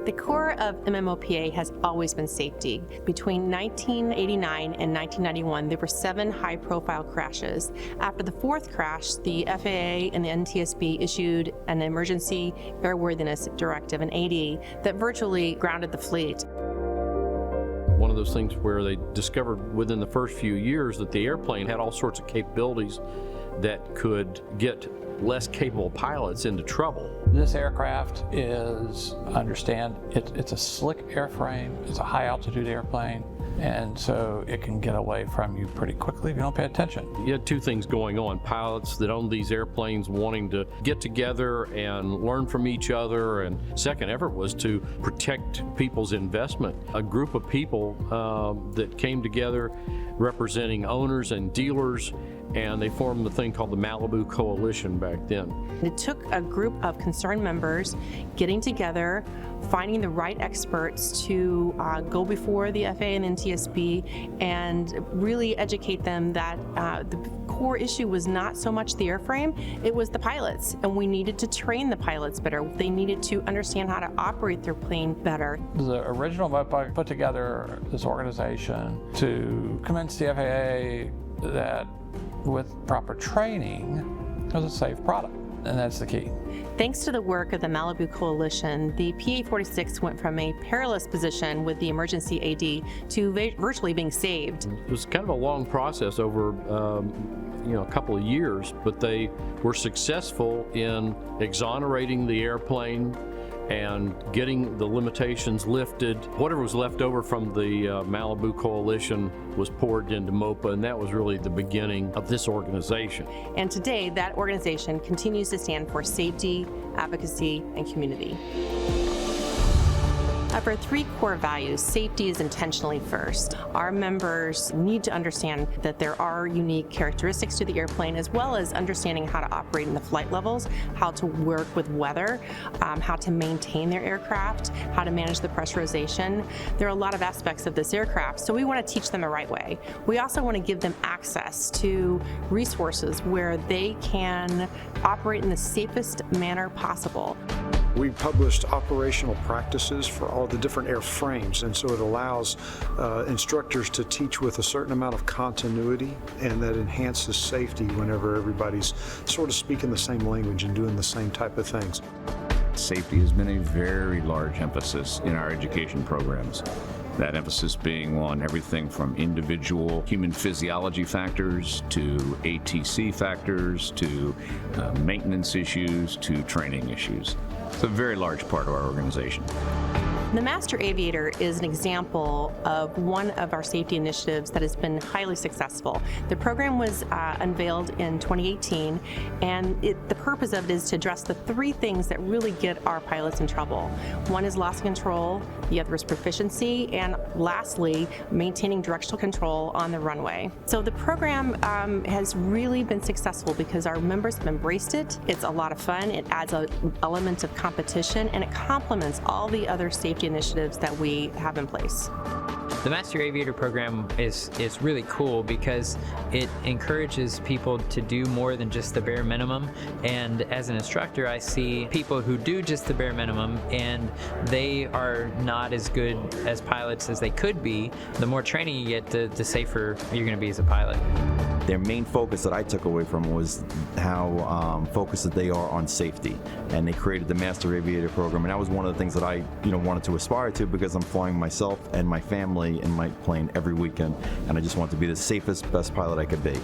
The core of MMOPA has always been safety. Between 1989 and 1991, there were 7 high-profile crashes. After the 4th crash, the FAA and the NTSB issued an emergency airworthiness directive, an AD, that virtually grounded the fleet. One of those things where they discovered within the first few years that the airplane had all sorts of capabilities that could get less capable pilots into trouble. This aircraft is, understand, it's a slick airframe, it's a high altitude airplane, and so it can get away from you pretty quickly if you don't pay attention. You had 2 things going on. Pilots that owned these airplanes wanting to get together and learn from each other, and second effort was to protect people's investment. A group of people that came together representing owners and dealers, and they formed the thing called the Malibu Coalition back then. It took a group of concerned members getting together, finding the right experts to go before the FAA and NTSB and really educate them that the core issue was not so much the airframe, it was the pilots, and we needed to train the pilots better. They needed to understand how to operate their plane better. The original MMOPA put together this organization to convince the FAA that with proper training, it was a safe product, and that's the key. Thanks to the work of the Malibu Coalition, the PA-46 went from a perilous position with the emergency AD to virtually being saved. It was kind of a long process over a couple of years, but they were successful in exonerating the airplane and getting the limitations lifted. Whatever was left over from the Malibu Coalition was poured into MOPA, and that was really the beginning of this organization. And today, that organization continues to stand for safety, advocacy, and community. Of our 3 core values, safety is intentionally first. Our members need to understand that there are unique characteristics to the airplane, as well as understanding how to operate in the flight levels, how to work with weather, how to maintain their aircraft, how to manage the pressurization. There are a lot of aspects of this aircraft, so we want to teach them the right way. We also want to give them access to resources where they can operate in the safest manner possible. We published operational practices for all the different airframes, and so it allows instructors to teach with a certain amount of continuity, and that enhances safety whenever everybody's sort of speaking the same language and doing the same type of things. Safety has been a very large emphasis in our education programs. That emphasis being on everything from individual human physiology factors to ATC factors to maintenance issues to training issues. It's a very large part of our organization. The Master Aviator is an example of one of our safety initiatives that has been highly successful. The program was unveiled in 2018, and the purpose of it is to address the 3 things that really get our pilots in trouble. One is loss of control, the other is proficiency, and lastly, maintaining directional control on the runway. So the program has really been successful because our members have embraced it. It's a lot of fun. It adds an element of competition, and it complements all the other safety initiatives that we have in place. The Master Aviator program is really cool because it encourages people to do more than just the bare minimum, and as an instructor I see people who do just the bare minimum and they are not as good as pilots as they could be. The more training you get, the safer you're going to be as a pilot. Their main focus that I took away from was how focused that they are on safety, and they created the Master Aviator program, and that was one of the things that I wanted to aspire to, because I'm flying myself and my family in my plane every weekend, and I just want to be the safest, best pilot I could be.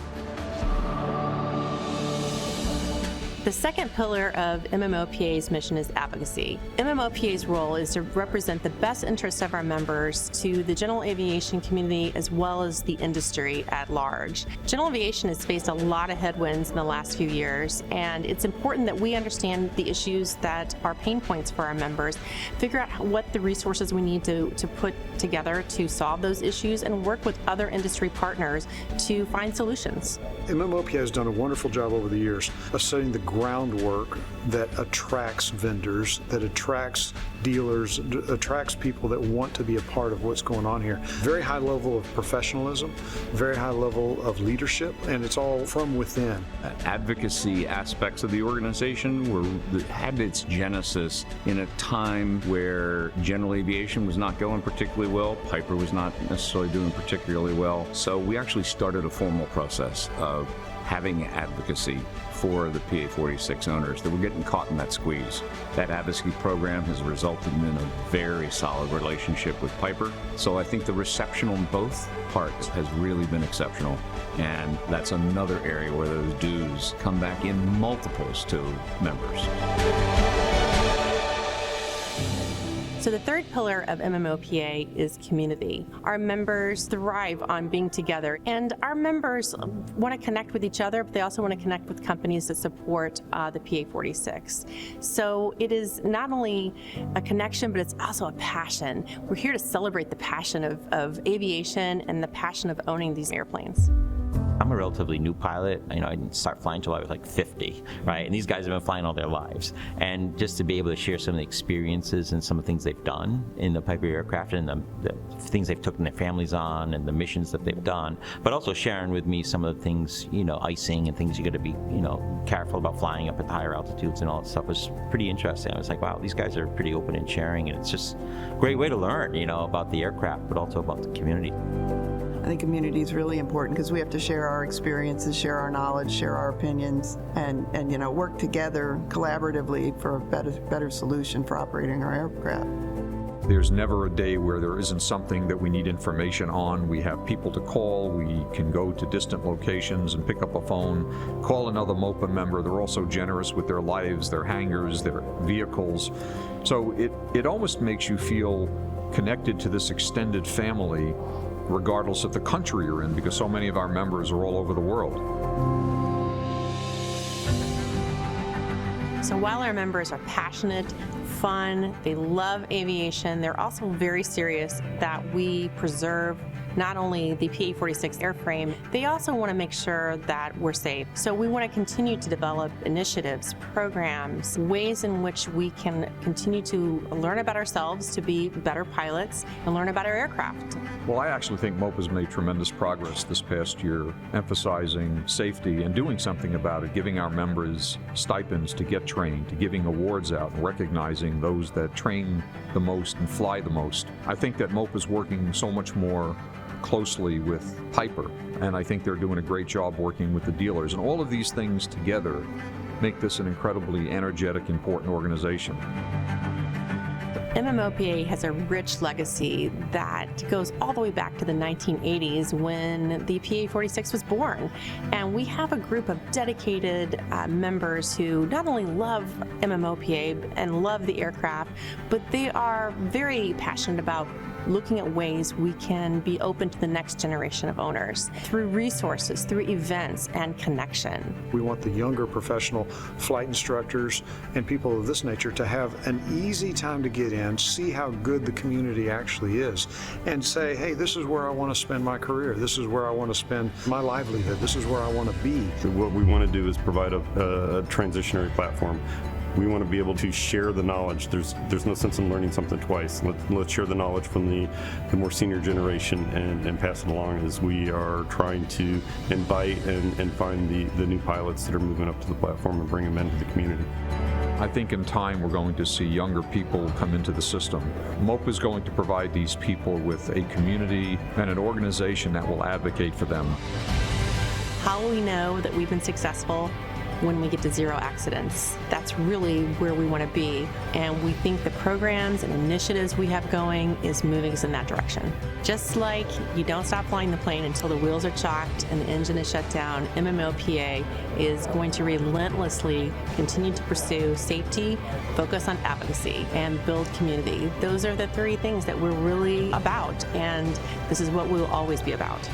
The second pillar of MMOPA's mission is advocacy. MMOPA's role is to represent the best interests of our members to the general aviation community as well as the industry at large. General aviation has faced a lot of headwinds in the last few years, and it's important that we understand the issues that are pain points for our members, figure out what the resources we need to put together to solve those issues, and work with other industry partners to find solutions. MMOPA has done a wonderful job over the years of setting the groundwork that attracts vendors, that attracts dealers, attracts people that want to be a part of what's going on here. Very high level of professionalism, very high level of leadership, and it's all from within. Advocacy aspects of the organization had its genesis in a time where general aviation was not going particularly well. Piper was not necessarily doing particularly well. So we actually started a formal process of having advocacy for the PA-46 owners that were getting caught in that squeeze. That advocacy program has resulted in a very solid relationship with Piper. So I think the reception on both parts has really been exceptional. And that's another area where those dues come back in multiples to members. So the third pillar of MMOPA is community. Our members thrive on being together, and our members want to connect with each other, but they also want to connect with companies that support the PA-46. So it is not only a connection, but it's also a passion. We're here to celebrate the passion of aviation and the passion of owning these airplanes. I'm a relatively new pilot. I didn't start flying until I was like 50, right? And these guys have been flying all their lives. And just to be able to share some of the experiences and some of the things they've done in the Piper aircraft and the things they've taken their families on and the missions that they've done, but also sharing with me some of the things, icing and things you got to be, careful about flying up at higher altitudes and all that stuff was pretty interesting. I was like, wow, these guys are pretty open and sharing, and it's just a great way to learn, about the aircraft, but also about the community. I think community is really important because we have to share our experiences, share our knowledge, share our opinions, and work together collaboratively for a better solution for operating our aircraft. There's never a day where there isn't something that we need information on. We have people to call. We can go to distant locations and pick up a phone, call another MOPA member. They're also generous with their lives, their hangars, their vehicles. So it almost makes you feel connected to this extended family regardless of the country you're in, because so many of our members are all over the world. So while our members are passionate, fun, they love aviation, they're also very serious that we preserve not only the PA-46 airframe, they also want to make sure that we're safe. So we want to continue to develop initiatives, programs, ways in which we can continue to learn about ourselves to be better pilots and learn about our aircraft. Well, I actually think MOPA's made tremendous progress this past year, emphasizing safety and doing something about it, giving our members stipends to get trained, to giving awards out, and recognizing those that train the most and fly the most. I think that MOPA's working so much more closely with Piper, and I think they're doing a great job working with the dealers. And all of these things together make this an incredibly energetic, important organization. MMOPA has a rich legacy that goes all the way back to the 1980s when the PA-46 was born. And we have a group of dedicated members who not only love MMOPA and love the aircraft, but they are very passionate about looking at ways we can be open to the next generation of owners through resources, through events, and connection. We want the younger professional flight instructors and people of this nature to have an easy time to get in, see how good the community actually is, and say, hey, this is where I want to spend my career. This is where I want to spend my livelihood. This is where I want to be. So what we want to do is provide a transitionary platform. We want to be able to share the knowledge. There's no sense in learning something twice. Let's share the knowledge from the more senior generation and pass it along as we are trying to invite and find the new pilots that are moving up to the platform and bring them into the community. I think in time we're going to see younger people come into the system. MOPA is going to provide these people with a community and an organization that will advocate for them. How will we know that we've been successful? When we get to zero accidents. That's really where we want to be. And we think the programs and initiatives we have going is moving us in that direction. Just like you don't stop flying the plane until the wheels are chocked and the engine is shut down, MMOPA is going to relentlessly continue to pursue safety, focus on advocacy, and build community. Those are the three things that we're really about, and this is what we will always be about.